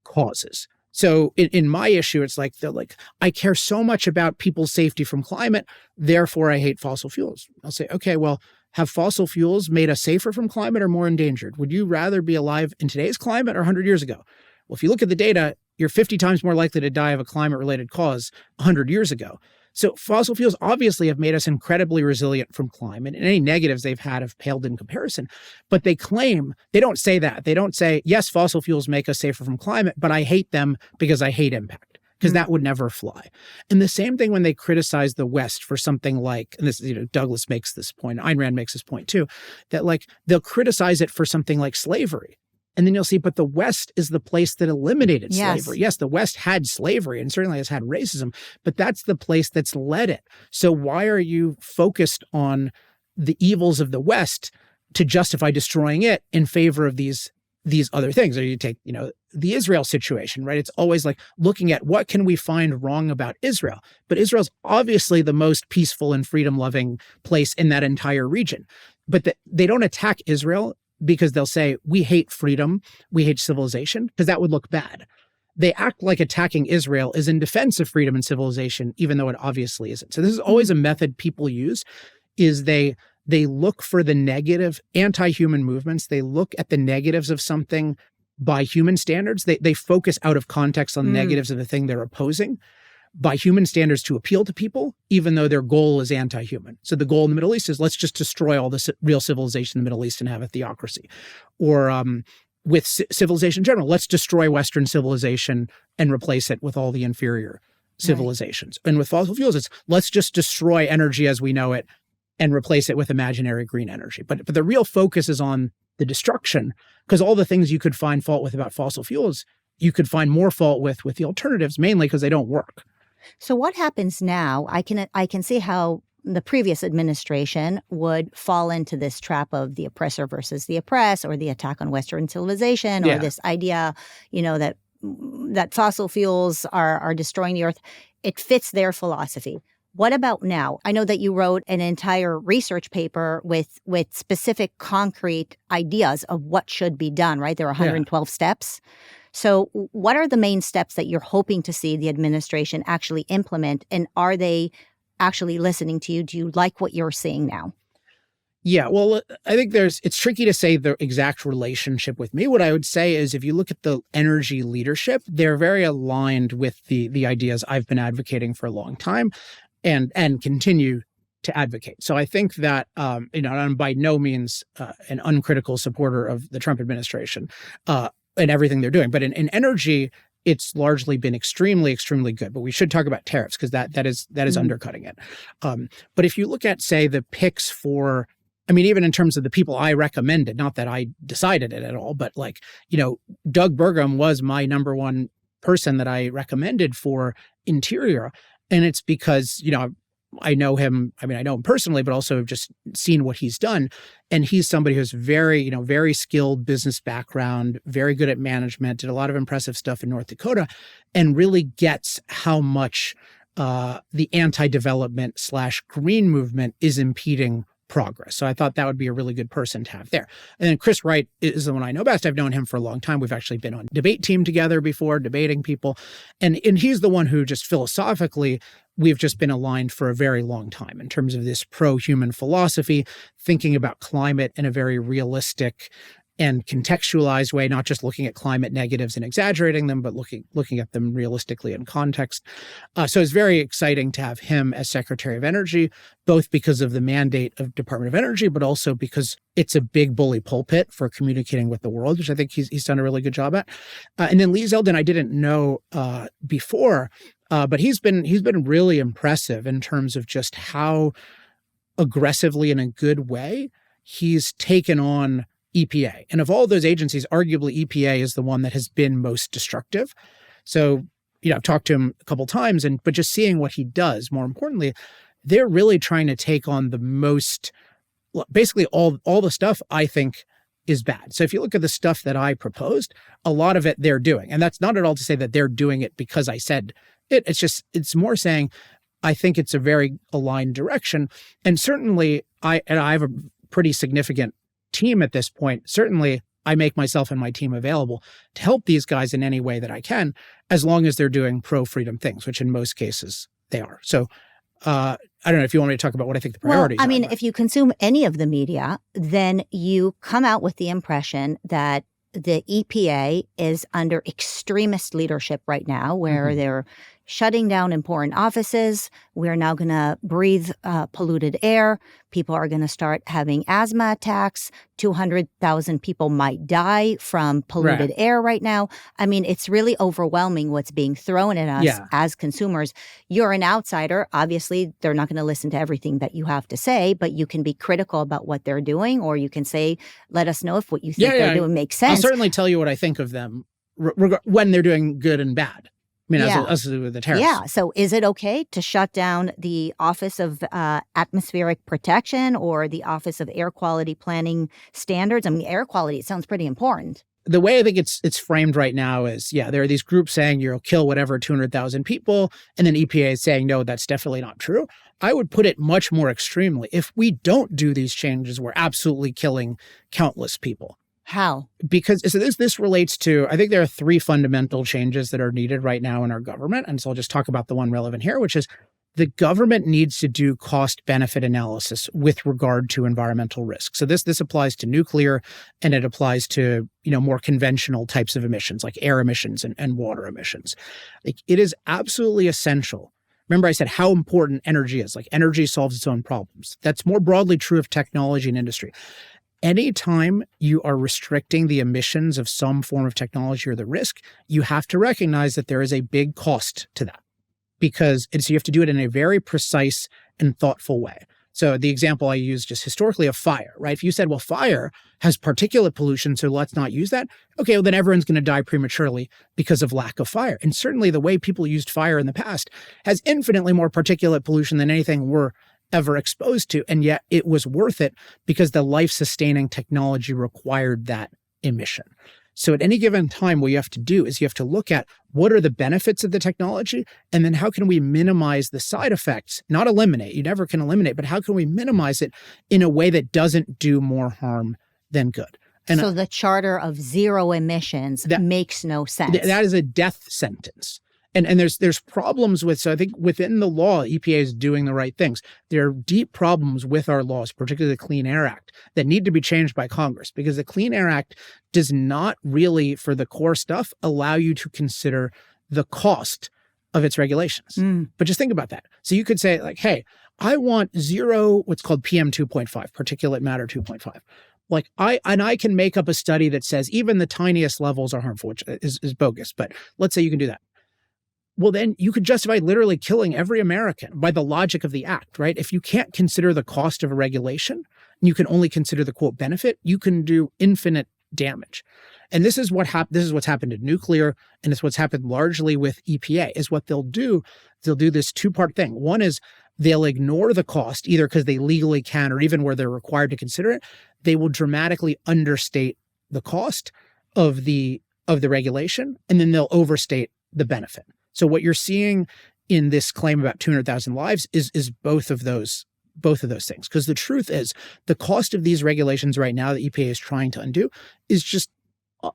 causes. So in my issue, it's like, they're like, I care so much about people's safety from climate, therefore I hate fossil fuels. I'll say, okay, well, have fossil fuels made us safer from climate or more endangered? Would you rather be alive in today's climate or 100 years ago? Well, if you look at the data, you're 50 times more likely to die of a climate-related cause 100 years ago. So fossil fuels obviously have made us incredibly resilient from climate, and any negatives they've had have paled in comparison. But they don't say that. They don't say, yes, fossil fuels make us safer from climate, but I hate them because I hate impact. because that would never fly. And the same thing when they criticize the West for something like, and this, Douglas makes this point, Ayn Rand makes this point too, that like they'll criticize it for something like slavery. And then you'll see, but the West is the place that eliminated slavery. Yes, the West had slavery and certainly has had racism, but that's the place that's led it. So why are you focused on the evils of the West to justify destroying it in favor of these other things? Or you take, the Israel situation, right? It's always like looking at what can we find wrong about Israel? But Israel's obviously the most peaceful and freedom-loving place in that entire region. But they don't attack Israel because they'll say, we hate freedom, we hate civilization, because that would look bad. They act like attacking Israel is in defense of freedom and civilization, even though it obviously isn't. So this is always a method people use, is they look for the negative anti-human movements. They look at the negatives of something by human standards. They focus out of context on the negatives of the thing they're opposing by human standards to appeal to people, even though their goal is anti-human. So the goal in the Middle East is let's just destroy all the real civilization in the Middle East and have a theocracy. Or with civilization in general, let's destroy Western civilization and replace it with all the inferior civilizations. Right. And with fossil fuels, it's let's just destroy energy as we know it and replace it with imaginary green energy. But the real focus is on the destruction, because all the things you could find fault with about fossil fuels, you could find more fault with the alternatives, mainly because they don't work. So what happens now? I can see how the previous administration would fall into this trap of the oppressor versus the oppressed, or the attack on Western civilization, or this idea, that fossil fuels are destroying the earth. It fits their philosophy. What about now? I know that you wrote an entire research paper with specific concrete ideas of what should be done, right? There are 112 steps. So what are the main steps that you're hoping to see the administration actually implement? And are they actually listening to you? Do you like what you're seeing now? Yeah, well, I think it's tricky to say the exact relationship with me. What I would say is if you look at the energy leadership, they're very aligned with the ideas I've been advocating for a long time and continue to advocate. So I think that, I'm by no means an uncritical supporter of the Trump administration and everything they're doing. But in energy, it's largely been extremely, extremely good. But we should talk about tariffs because that is undercutting it. But if you look at, say, the picks for, even in terms of the people I recommended, not that I decided it at all, but Doug Burgum was my number one person that I recommended for Interior. And it's because, I know him. I know him personally, but also have just seen what he's done. And he's somebody who's very, very skilled business background, very good at management, did a lot of impressive stuff in North Dakota, and really gets how much the anti-development / green movement is impeding progress. So I thought that would be a really good person to have there. And then Chris Wright is the one I know best. I've known him for a long time. We've actually been on debate team together before, debating people. And he's the one who just philosophically, we've just been aligned for a very long time in terms of this pro-human philosophy, thinking about climate in a very realistic and contextualized way, not just looking at climate negatives and exaggerating them, but looking at them realistically in context. So it's very exciting to have him as Secretary of Energy, both because of the mandate of Department of Energy, but also because it's a big bully pulpit for communicating with the world, which I think he's done a really good job at. And then Lee Zeldin, I didn't know before, but he's been really impressive in terms of just how aggressively, in a good way, he's taken on EPA. And of all those agencies, arguably EPA is the one that has been most destructive. So, I've talked to him a couple times, but just seeing what he does, more importantly, they're really trying to take on the most, basically all the stuff I think is bad. So if you look at the stuff that I proposed, a lot of it they're doing. And that's not at all to say that they're doing it because I said it. It's more saying, I think it's a very aligned direction. And certainly I have a pretty significant team at this point. Certainly I make myself and my team available to help these guys in any way that I can, as long as they're doing pro-freedom things, which in most cases they are. So I don't know if you want me to talk about what I think the priorities are. If you consume any of the media, then you come out with the impression that the EPA is under extremist leadership right now, where they're shutting down important offices. We're now going to breathe polluted air. People are going to start having asthma attacks. 200,000 people might die from polluted air right now. I mean, it's really overwhelming what's being thrown at us as consumers. You're an outsider. Obviously, they're not going to listen to everything that you have to say, but you can be critical about what they're doing, or you can say, let us know if what you think they're doing makes sense. I'll certainly tell you what I think of them when they're doing good and bad. I mean, as with the tariffs. Yeah. So is it okay to shut down the Office of Atmospheric Protection or the Office of Air Quality Planning Standards? I mean, air quality, it sounds pretty important. The way I think it's framed right now is, there are these groups saying you'll kill whatever 200,000 people, and then EPA is saying, no, that's definitely not true. I would put it much more extremely. If we don't do these changes, we're absolutely killing countless people. How? Because this relates to, I think there are three fundamental changes that are needed right now in our government. And so I'll just talk about the one relevant here, which is the government needs to do cost-benefit analysis with regard to environmental risk. So this applies to nuclear, and it applies to more conventional types of emissions like air emissions and water emissions. Like, it is absolutely essential. Remember, I said how important energy is. Like, energy solves its own problems. That's more broadly true of technology and industry. Anytime you are restricting the emissions of some form of technology or the risk, you have to recognize that there is a big cost to that, because you have to do it in a very precise and thoughtful way. So the example I use just historically of fire, right? If you said, well, fire has particulate pollution, so let's not use that. Okay, well, then everyone's going to die prematurely because of lack of fire. And certainly the way people used fire in the past has infinitely more particulate pollution than anything we're ever exposed to. And yet it was worth it because the life-sustaining technology required that emission. So at any given time, what you have to do is you have to look at what are the benefits of the technology, and then how can we minimize the side effects, not eliminate. You never can eliminate, but how can we minimize it in a way that doesn't do more harm than good? And so the charter of zero emissions makes no sense. That is a death sentence. And there's problems with, so I think within the law, EPA is doing the right things. There are deep problems with our laws, particularly the Clean Air Act, that need to be changed by Congress, because the Clean Air Act does not really, for the core stuff, allow you to consider the cost of its regulations. But just think about that. So you could say, like, hey, I want zero, what's called PM 2.5, particulate matter 2.5. Like, I can make up a study that says even the tiniest levels are harmful, which is bogus, but let's say you can do that. Well, then you could justify literally killing every American by the logic of the act, right? If you can't consider the cost of a regulation, and you can only consider the quote benefit, you can do infinite damage. And this is what's happened in nuclear, and it's what's happened largely with EPA. Is what they'll do this two-part thing. One is they'll ignore the cost, either because they legally can or even where they're required to consider it. They will dramatically understate the cost of the regulation, and then they'll overstate the benefit. So what you're seeing in this claim about 200,000 lives is both of those things. Because the truth is, the cost of these regulations right now that EPA is trying to undo is just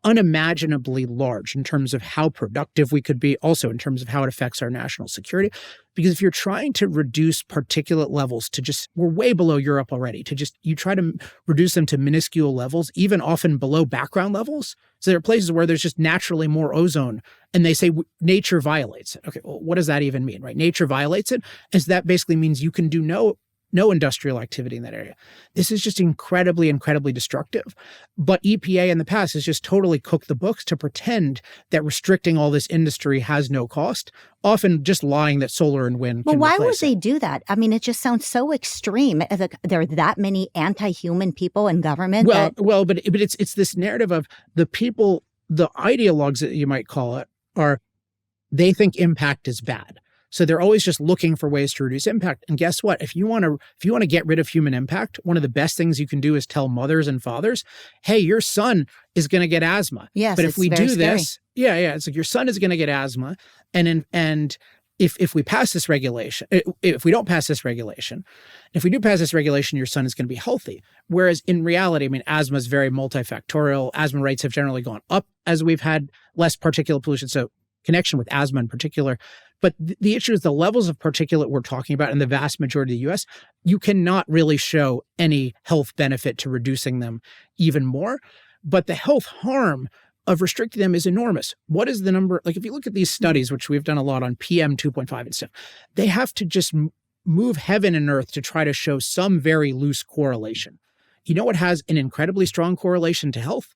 unimaginably large in terms of how productive we could be, also in terms of how it affects our national security. Because if you're trying to reduce particulate levels to we're way below Europe already, you try to reduce them to minuscule levels, even often below background levels. So there are places where there's just naturally more ozone, and they say nature violates it. Okay, well, what does that even mean, right? Nature violates it, and so that basically means you can do no industrial activity in that area. This is just incredibly, incredibly destructive. But EPA in the past has just totally cooked the books to pretend that restricting all this industry has no cost, often just lying that solar and wind can why would replace they it. do that? I mean, it just sounds so extreme. There are that many anti-human people in government. But it's this narrative of the people, the ideologues that you might call it, they think impact is bad. So they're always just looking for ways to reduce impact. And guess what? If you want to get rid of human impact, one of the best things you can do is tell mothers and fathers, hey, your son is going to get asthma. Yes, but if we do scary. this, it's like your son is going to get asthma. And if we pass this regulation, if we don't pass this regulation, if we do pass this regulation, your son is going to be healthy. Whereas in reality, I mean, asthma is very multifactorial. Asthma rates have generally gone up as we've had less particulate pollution. So connection with asthma in particular. But the issue is the levels of particulate we're talking about in the vast majority of the U.S., you cannot really show any health benefit to reducing them even more. But the health harm of restricting them is enormous. What is the number? Like if you look at these studies, which we've done a lot on PM 2.5 and stuff, they have to just move heaven and earth to try to show some very loose correlation. You know what has an incredibly strong correlation to health?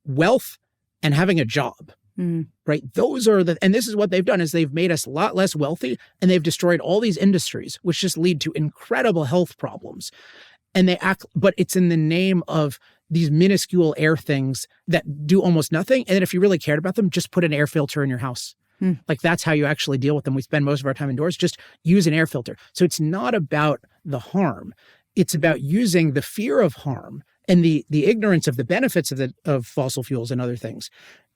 Wealth and having a job. Right? Those are and this is what they've done is they've made us a lot less wealthy and they've destroyed all these industries, which just lead to incredible health problems. And they act, but it's in the name of these minuscule air things that do almost nothing. And then if you really cared about them, just put an air filter in your house. Like that's how you actually deal with them. We spend most of our time indoors, just use an air filter. So it's not about the harm. It's about using the fear of harm and the ignorance of the benefits of fossil fuels and other things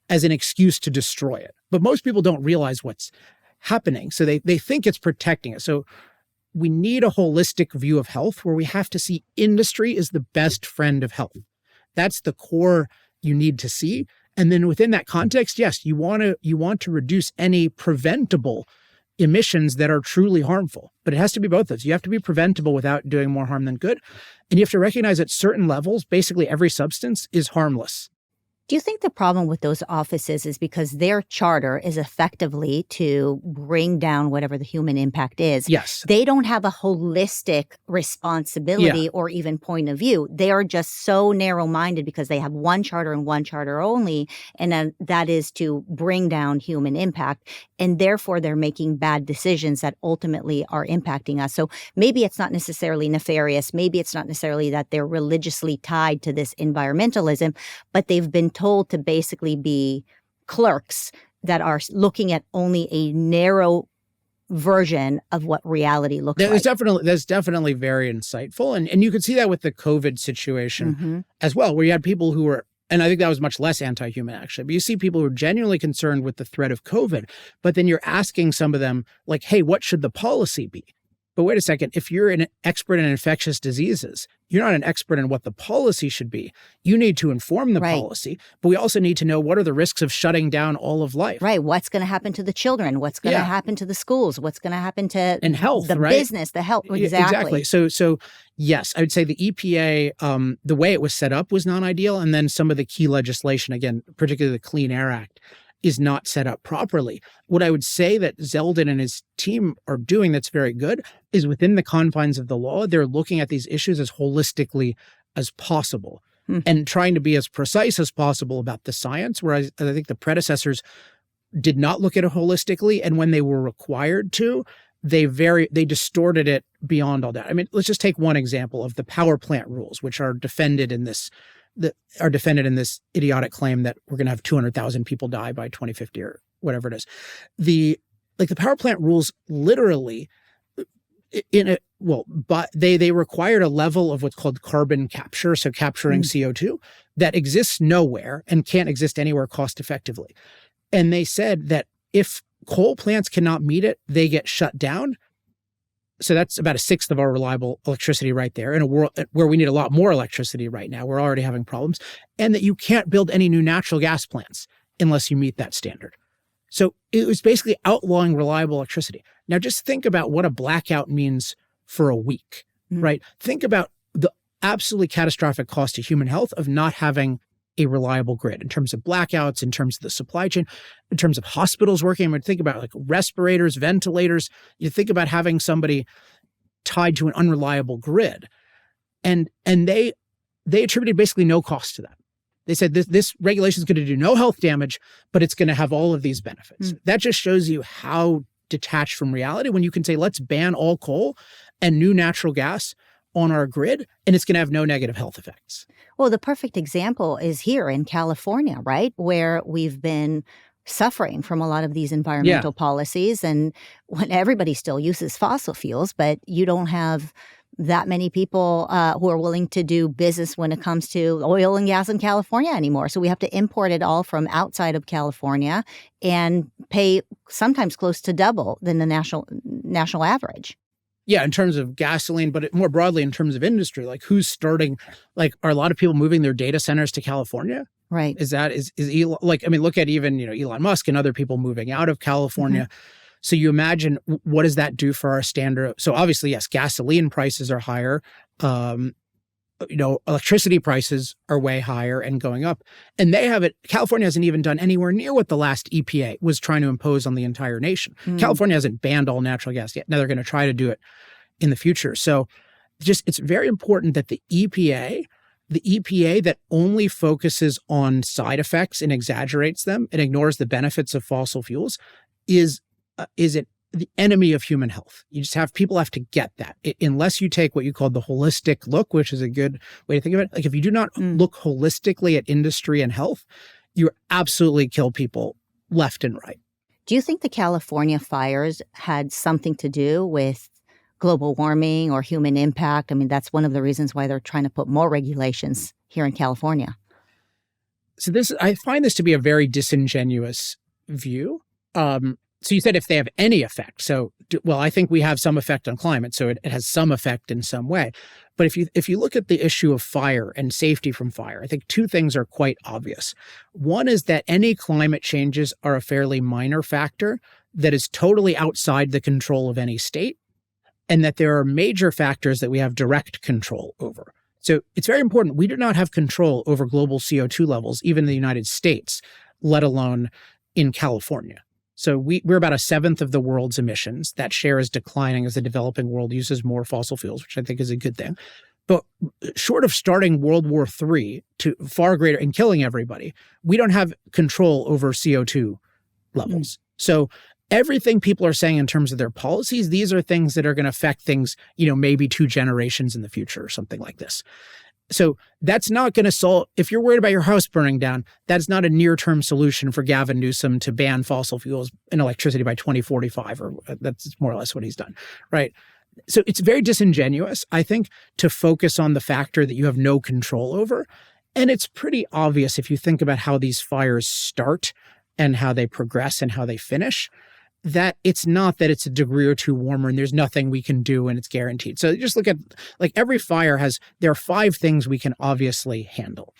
as an excuse to destroy it. But most people don't realize what's happening. So they think it's protecting us. So we need a holistic view of health where we have to see industry is the best friend of health. That's the core you need to see. And then within that context, yes, you want to reduce any preventable emissions that are truly harmful. But it has to be both of those. You have to be preventable without doing more harm than good. And you have to recognize at certain levels, basically every substance is harmless. Do you think the problem with those offices is because their charter is effectively to bring down whatever the human impact is? Yes. They don't have a holistic responsibility or even point of view. They are just so narrow-minded because they have one charter and one charter only, and that is to bring down human impact. And therefore, they're making bad decisions that ultimately are impacting us. So maybe it's not necessarily nefarious. Maybe it's not necessarily that they're religiously tied to this environmentalism, but they've been told to basically be clerks that are looking at only a narrow version of what reality looks like. That's definitely very insightful. And you could see that with the COVID situation as well, where you had people who were, and I think that was much less anti-human actually, but you see people who are genuinely concerned with the threat of COVID, but then you're asking some of them like, hey, what should the policy be? But wait a second, if you're an expert in infectious diseases, you're not an expert in what the policy should be. You need to inform the policy, but we also need to know what are the risks of shutting down all of life. Right. What's going to happen to the children? What's going to happen to the schools? What's going to happen to and health, the business, the health? Exactly. So yes, I would say the EPA, the way it was set up was non-ideal. And then some of the key legislation, again, particularly the Clean Air Act, is not set up properly. What I would say that Zeldin and his team are doing that's very good is within the confines of the law, they're looking at these issues as holistically as possible and trying to be as precise as possible about the science, whereas I think the predecessors did not look at it holistically. And when they were required to, they distorted it beyond all that. I mean, let's just take one example of the power plant rules, which are defended in this idiotic claim that we're going to have 200,000 people die by 2050 or whatever it is. The power plant rules literally but they required a level of what's called carbon capture, so capturing CO2 that exists nowhere and can't exist anywhere cost effectively. And they said that if coal plants cannot meet it, they get shut down. So that's about a sixth of our reliable electricity right there in a world where we need a lot more electricity right now. We're already having problems. And that you can't build any new natural gas plants unless you meet that standard. So it was basically outlawing reliable electricity. Now just think about what a blackout means for a week, right? Think about the absolutely catastrophic cost to human health of not having a reliable grid in terms of blackouts, in terms of the supply chain, in terms of hospitals working. I mean, think about like respirators, ventilators. You think about having somebody tied to an unreliable grid. And they attributed basically no cost to that. They said this regulation is going to do no health damage, but it's going to have all of these benefits. That just shows you how detached from reality when you can say, let's ban all coal and new natural gas on our grid, and it's going to have no negative health effects. Well, the perfect example is here in California, right? Where we've been suffering from a lot of these environmental policies, and when everybody still uses fossil fuels, but you don't have that many people who are willing to do business when it comes to oil and gas in California anymore. So we have to import it all from outside of California and pay sometimes close to double than the national average. Yeah, in terms of gasoline, but more broadly in terms of industry, like who's starting, like are a lot of people moving their data centers to California? Right. Is Elon, like, I mean, look at even, Elon Musk and other people moving out of California. So you imagine what does that do for our standard? So obviously, yes, gasoline prices are higher. electricity prices are way higher and going up. And California hasn't even done anywhere near what the last EPA was trying to impose on the entire nation. California hasn't banned all natural gas yet. Now they're going to try to do it in the future. So it's very important that the EPA that only focuses on side effects and exaggerates them and ignores the benefits of fossil fuels is the enemy of human health. People have to get that. Unless you take what you call the holistic look, which is a good way to think of it. Like if you do not look holistically at industry and health, you absolutely kill people left and right. Do you think the California fires had something to do with global warming or human impact? I mean, that's one of the reasons why they're trying to put more regulations here in California. So I find this to be a very disingenuous view. So you said if they have any effect. I think we have some effect on climate, so it has some effect in some way. But if you look at the issue of fire and safety from fire, I think two things are quite obvious. One is that any climate changes are a fairly minor factor that is totally outside the control of any state, and that there are major factors that we have direct control over. So it's very important. We do not have control over global CO2 levels, even in the United States, let alone in California. So we're about 1/7 of the world's emissions. That share is declining as the developing world uses more fossil fuels, which I think is a good thing. But short of starting World War III to far greater and killing everybody, we don't have control over CO2 levels. So everything people are saying in terms of their policies, these are things that are going to affect things, maybe 2 generations in the future or something like this. So that's not going to solve, if you're worried about your house burning down, that's not a near-term solution for Gavin Newsom to ban fossil fuels and electricity by 2045, or that's more or less what he's done, right? So it's very disingenuous, I think, to focus on the factor that you have no control over. And it's pretty obvious if you think about how these fires start and how they progress and how they finish, that it's not that it's a degree or 2 warmer and there's nothing we can do and it's guaranteed. So just look at, every fire there are 5 things we can obviously handle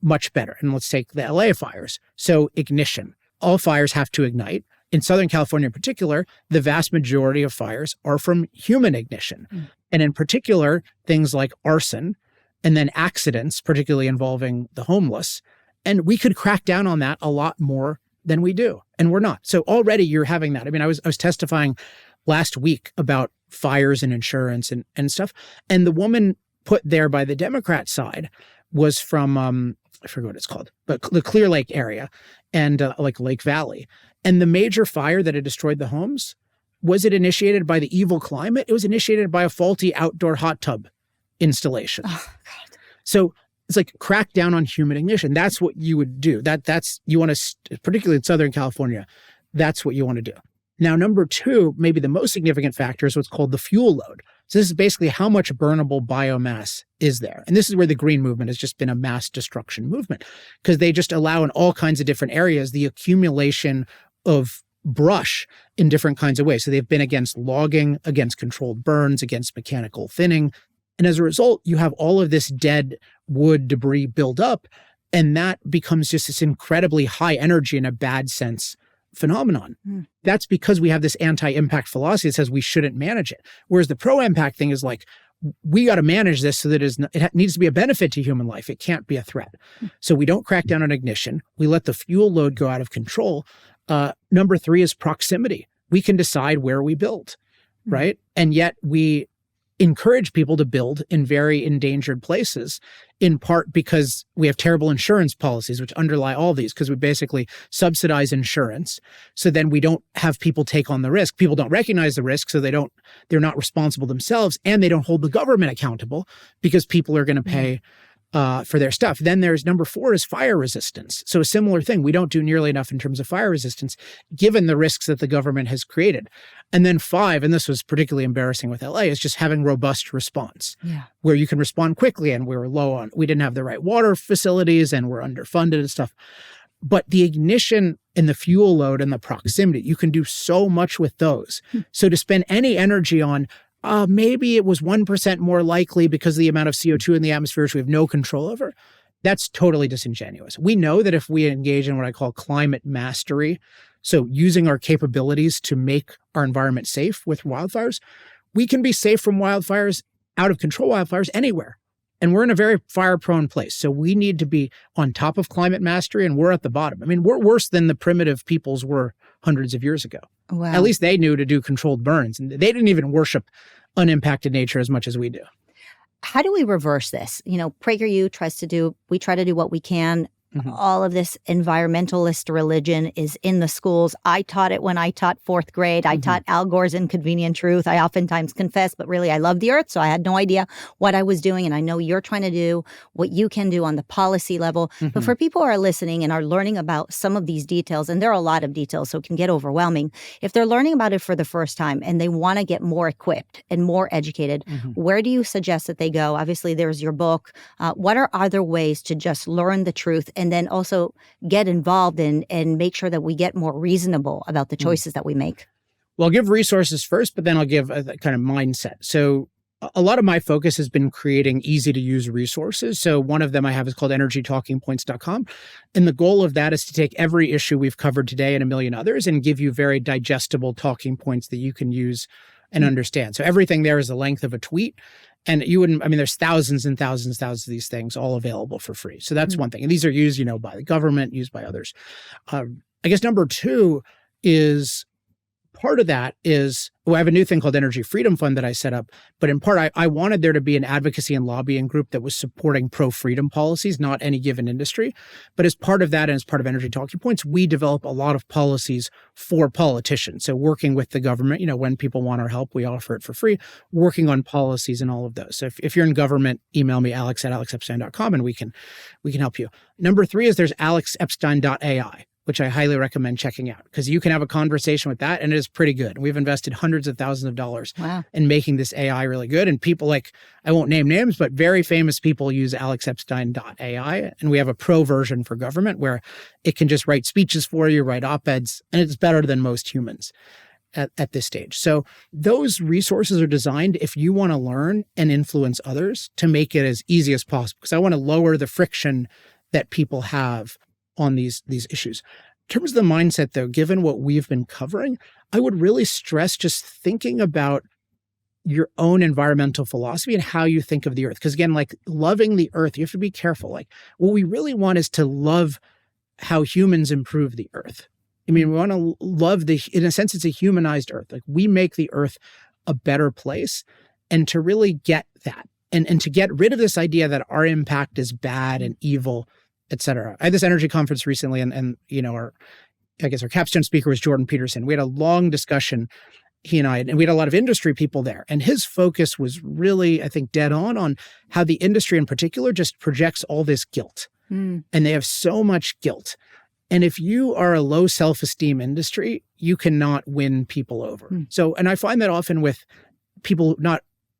much better. And let's take the LA fires. So ignition. All fires have to ignite. In Southern California in particular, the vast majority of fires are from human ignition. And in particular, things like arson and then accidents, particularly involving the homeless. And we could crack down on that a lot more than we do. And we're not. So already you're having that. I mean, I was testifying last week about fires and insurance and stuff. And the woman put there by the Democrat side was from, I forget what it's called, but the Clear Lake area and Lake Valley. And the major fire that had destroyed the homes, was it initiated by the evil climate? It was initiated by a faulty outdoor hot tub installation. Oh, God. So it's crack down on human ignition. That's what you would do. You want to, particularly in Southern California, that's what you want to do. Now, number 2, maybe the most significant factor is what's called the fuel load. So this is basically how much burnable biomass is there. And this is where the green movement has just been a mass destruction movement, because they just allow in all kinds of different areas the accumulation of brush in different kinds of ways. So they've been against logging, against controlled burns, against mechanical thinning. And as a result, you have all of this dead wood debris build up, and that becomes just this incredibly high energy in a bad sense phenomenon. That's because we have this anti-impact philosophy that says we shouldn't manage it. Whereas the pro-impact thing is we got to manage this so that it needs to be a benefit to human life. It can't be a threat. So we don't crack down on ignition. We let the fuel load go out of control. Number 3 is proximity. We can decide where we build, right? And yet we encourage people to build in very endangered places, in part because we have terrible insurance policies which underlie all these, because we basically subsidize insurance. So then we don't have people take on the risk. People don't recognize the risk, so they're not responsible themselves, and they don't hold the government accountable because people are going to pay for their stuff. Then there's number 4 is fire resistance. So a similar thing. We don't do nearly enough in terms of fire resistance, given the risks that the government has created. And then 5, and this was particularly embarrassing with LA, is just having robust response, where you can respond quickly. And we didn't have the right water facilities and we're underfunded and stuff. But the ignition and the fuel load and the proximity, you can do so much with those. So to spend any energy on maybe it was 1% more likely because of the amount of CO2 in the atmosphere, which we have no control over, that's totally disingenuous. We know that if we engage in what I call climate mastery, so using our capabilities to make our environment safe with wildfires, we can be safe from wildfires, out of control wildfires, anywhere. And we're in a very fire-prone place. So we need to be on top of climate mastery, and we're at the bottom. I mean, we're worse than the primitive peoples were hundreds of years ago. Wow. At least they knew to do controlled burns. And they didn't even worship unimpacted nature as much as we do. How do we reverse this? PragerU we try to do what we can. Mm-hmm. All of this environmentalist religion is in the schools. I taught it when I taught fourth grade. I taught Al Gore's Inconvenient Truth. I oftentimes confess, but really I love the earth, so I had no idea what I was doing. And I know you're trying to do what you can do on the policy level. Mm-hmm. But for people who are listening and are learning about some of these details, and there are a lot of details, so it can get overwhelming. If they're learning about it for the first time and they want to get more equipped and more educated, where do you suggest that they go? Obviously, there's your book. What are other ways to just learn the truth and then also get involved and make sure that we get more reasonable about the choices that we make? Well, I'll give resources first, but then I'll give a kind of mindset. So a lot of my focus has been creating easy-to-use resources. So one of them I have is called energytalkingpoints.com. And the goal of that is to take every issue we've covered today and a million others and give you very digestible talking points that you can use and understand. So everything there is the length of a tweet. And there's thousands and thousands of these things all available for free. So that's one thing. And these are used, by the government, used by others. I guess number two is part of that is, I have a new thing called Energy Freedom Fund that I set up. But in part, I wanted there to be an advocacy and lobbying group that was supporting pro-freedom policies, not any given industry. But as part of that and as part of Energy Talking Points, we develop a lot of policies for politicians. So working with the government, when people want our help, we offer it for free, working on policies and all of those. So if you're in government, email me, alex@alexepstein.com, and we can help you. Number three is there's alexepstein.ai. which I highly recommend checking out because you can have a conversation with that and it is pretty good. We've invested hundreds of thousands of dollars in making this AI really good. And people I won't name names, but very famous people use alexepstein.ai. And we have a pro version for government where it can just write speeches for you, write op-eds, and it's better than most humans at this stage. So those resources are designed if you want to learn and influence others to make it as easy as possible. Because I want to lower the friction that people have on these issues. In terms of the mindset, though, given what we've been covering, I would really stress just thinking about your own environmental philosophy and how you think of the earth. Because again, loving the earth, you have to be careful. What we really want is to love how humans improve the earth. We want to love in a sense, it's a humanized earth. We make the earth a better place, and to really get that and to get rid of this idea that our impact is bad and evil, et cetera. I had this energy conference recently and our capstone speaker was Jordan Peterson. We had a long discussion, he and I, and we had a lot of industry people there. And his focus was really, I think, dead on how the industry in particular just projects all this guilt. And they have so much guilt. And if you are a low self-esteem industry, you cannot win people over. So, and I find that often with people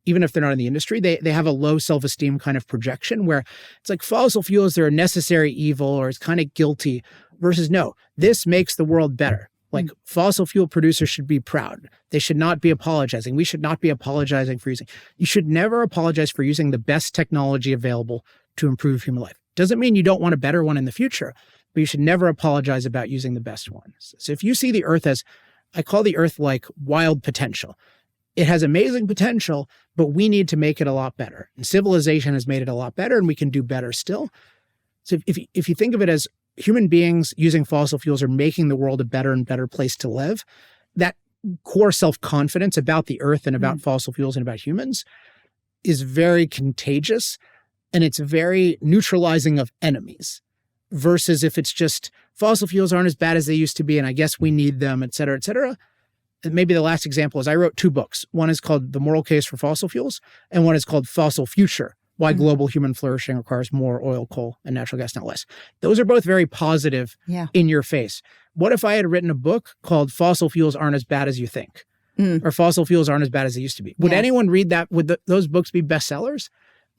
even if they're not in the industry, they have a low self-esteem kind of projection where it's like fossil fuels, they're a necessary evil or it's kind of guilty versus no, this makes the world better. Fossil fuel producers should be proud. They should not be apologizing. We should not be apologizing for you should never apologize for using the best technology available to improve human life. Doesn't mean you don't want a better one in the future, but you should never apologize about using the best one. So if you see the earth as, I call the earth wild potential. It has amazing potential, but we need to make it a lot better. And civilization has made it a lot better, and we can do better still. So if you think of it as human beings using fossil fuels are making the world a better and better place to live, that core self-confidence about the earth and about fossil fuels and about humans is very contagious, and it's very neutralizing of enemies. Versus if it's just fossil fuels aren't as bad as they used to be, and I guess we need them, et cetera, et cetera. And maybe the last example is I wrote 2 books. One is called The Moral Case for Fossil Fuels, and one is called Fossil Future, Why Global Human Flourishing Requires More Oil, Coal, and Natural Gas, Not Less. Those are both very positive in your face. What if I had written a book called Fossil Fuels Aren't as Bad as You Think? Or Fossil Fuels Aren't as Bad as They Used to Be? Would anyone read that? Would those books be bestsellers?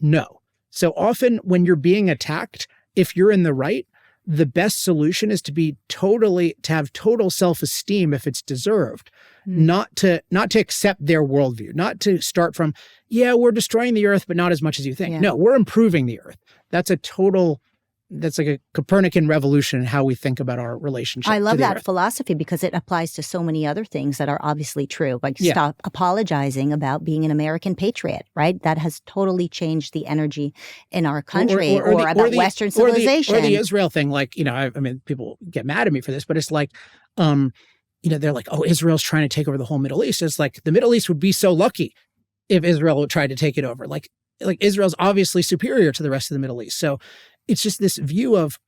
No. So often when you're being attacked, if you're in the right, the best solution is to have total self-esteem if it's deserved, not to accept their worldview, not to start from, we're destroying the earth, but not as much as you think. No, we're improving the earth. That's a total that's like a Copernican revolution in how we think about our relationship. I love to the that earth. philosophy because it applies to so many other things that are obviously true. Like Yeah. stop apologizing about being an American patriot, right? That has totally changed the energy in our country or about Western civilization. Or the Israel thing. Like, I mean, people get mad at me for this, but it's like, they're like, oh, Israel's trying to take over the whole Middle East. It's like the Middle East would be so lucky if Israel tried to take it over. Like Israel's obviously superior to the rest of the Middle East. So it's just this view of,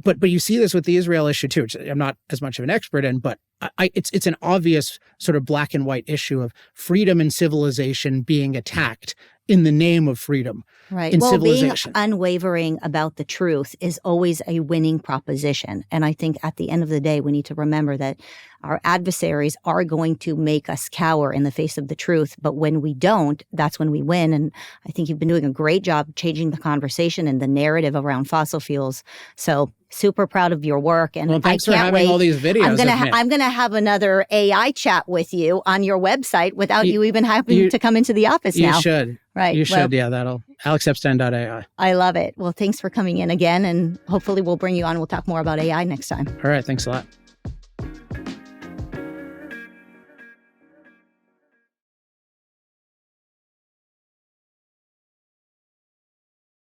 but you see this with the Israel issue too, which I'm not as much of an expert in, but it's an obvious sort of black and white issue of freedom and civilization being attacked in the name of freedom. Right. In well, civilization. Being unwavering about the truth is always a winning proposition. And I think at the end of the day, we need to remember that our adversaries are going to make us cower in the face of the truth. But when we don't, that's when we win. And I think you've been doing a great job changing the conversation and the narrative around fossil fuels. So super proud of your work. And well, thanks I can't for having wait. all these videos. I'm gonna have another AI chat with you on your website without you even having to come into the office now. You should. Right. You should. Yeah, that'll alexepstein.ai. I love it. Well, thanks for coming in again. And hopefully we'll bring you on. We'll talk more about AI next time. All right. Thanks a lot.